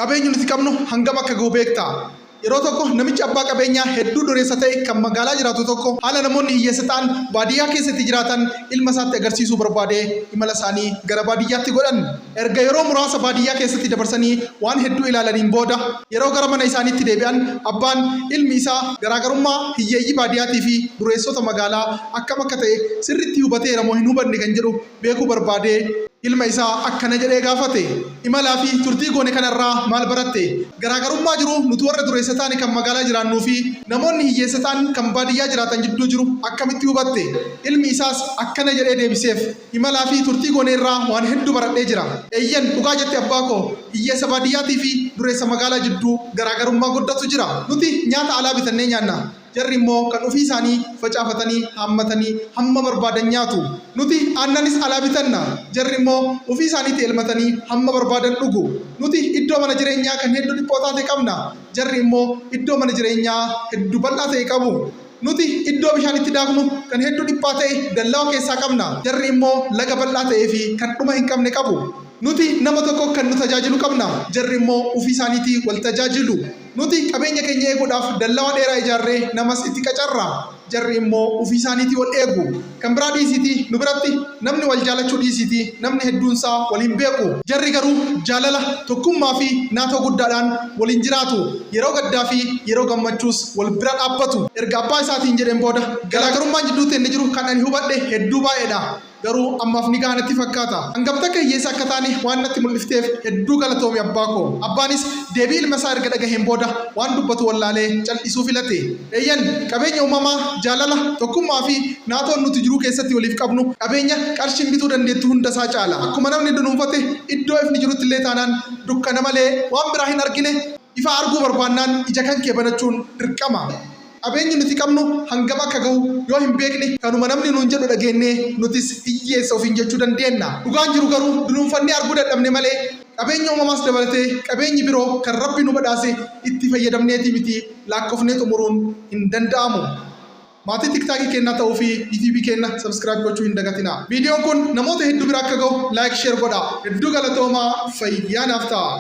Qabeenyi nuti qabnu hangam akka gahu beektaa? Yeroo tokko namichi abbaa qabeenyaa hedduu dureessa ta'e kan magaalaa jiraatu tokko haala namoonni hiyyeessa ta'an baadiyyaa keessatti jiraatan ilma isaatti agarsiisuu barbaade imala isaanii gara baadiyyaatti godhan. Erga yeroo muraasa baadiyyaa keessatti dabarsanii waan hedduu ilaalaniin booda yeroo gara mana isaaniitti deebi'an abbaan ilmi isaa garaagarummaa hiyyeeyyii baadiyyaatii fi dureessota magaalaa akkam akka ta'e sirriitti hubateera moo hin hubanne kan jedhu beekuu barbaade ilma isaa akkana jedhee gaafate. Imalaa fi turtii goone kanarraa maal baratte? Garaagarummaa jiru nuti warra dureessa ta'an kan magaalaa jiraannuu fi namoonni hiyyeessa ta'an kan baadiyyaa jiraatan jidduu jiru akkamitti hubatte? Ilmi isaas akkana jedhee deebiseef. Imalaa fi turtii goone irraa waan hedduu baradhee jira. Eeyyan dhugaa jette abbaa koo, hiyyeessa baadiyyaatii fi dureessa magaalaa jidduu garaagarummaa guddatu jira. Nuti nyaata alaa bitannee nyaanna. Jarri immoo kan ofii isaanii facaafatanii haammatanii hamma barbaadan nyaatu. Nuti aannanis alaa bitanna. Jarri immoo ofii isaaniitti elmatanii hamma barbaadan dhugu. Nuti iddoo mana jireenyaa kan hedduu dhiphoo taate qabna. Jarri immoo iddoo mana jireenyaa hedduu bal'aa ta'e qabu. Nuti iddoo bishaan itti daaknu kan hedduu dhiphaa ta'e dallaa keessaa qabna. Jarri immoo laga bal'aa ta'ee fi kan dhuma hin qabne qabu. Nuti nama tokko kan nu tajaajilu qabna. Jarri immoo ofii isaaniitii wal tajaajilu. Nuti qabeenya keenya eeguudhaaf dallaa dheeraa ijaarree namas itti qacarra. Jarri immoo ofii isaaniitii wal eegu. Kan biraa dhiisitii nu biratti namni wal jaalachuu dhiisitii namni hedduunsaa waliin beeku. Jarri garuu jaalala tokkummaa fi naatoo guddaadhaan waliin jiraatu. Yeroo gaddaa fi yeroo gammachuus wal bira dhaabbatu. Erga abbaa isaatiin jedheen booda garaagarummaan jidduutti inni jiru kan ani hubadhe hedduu baay'eedha. Garuu ammaaf ni gahanatti fakkaata. Hangafta akka hiyyeessa akka taane waan natti mul'ifteef hedduu galatoomi abbaa koo. Abbaanis deebii ilma isaa erga dhagaheen booda waan dubbatu wallaalee cal'isuu filate. Eeyyan qabeenya uumamaa jaalala tokkummaa fi naatoon nuti jiruu keessatti waliif qabnu qabeenya qarshiin bituu dandeettu hunda isaa caala. Akkuma namni dunuunfate iddoo ifni jirutti illee taanaan dukkana malee waan biraa hin argine ifa arguu barbaannaan ija kan kee banachuun dirqama. Qabeenyi nuti qabnu hangam akka gahu yoo hin beekne kanuma namni nuun jedhu dhageenyee nutis hiyyeessa ofiin jechuu dandeenya. Dhugaan jiru garuu dunuunfannee arguu dadhabne malee qabeenya uumamaas dabalatee qabeenyi biroo kan rabbi nu badhaase itti fayyadamneeti miti lakkoofnee xumuruun hin danda'amu. Maatii tiktaakii kennaa ta'uu fi yuutuubii kenna sabskiraayib gochuu hin dagatina. Viidiyoon kun namoota hedduu bira akka gahu laayik sheer godha. Hedduu galatoomaa fayyaa naaf ta'a.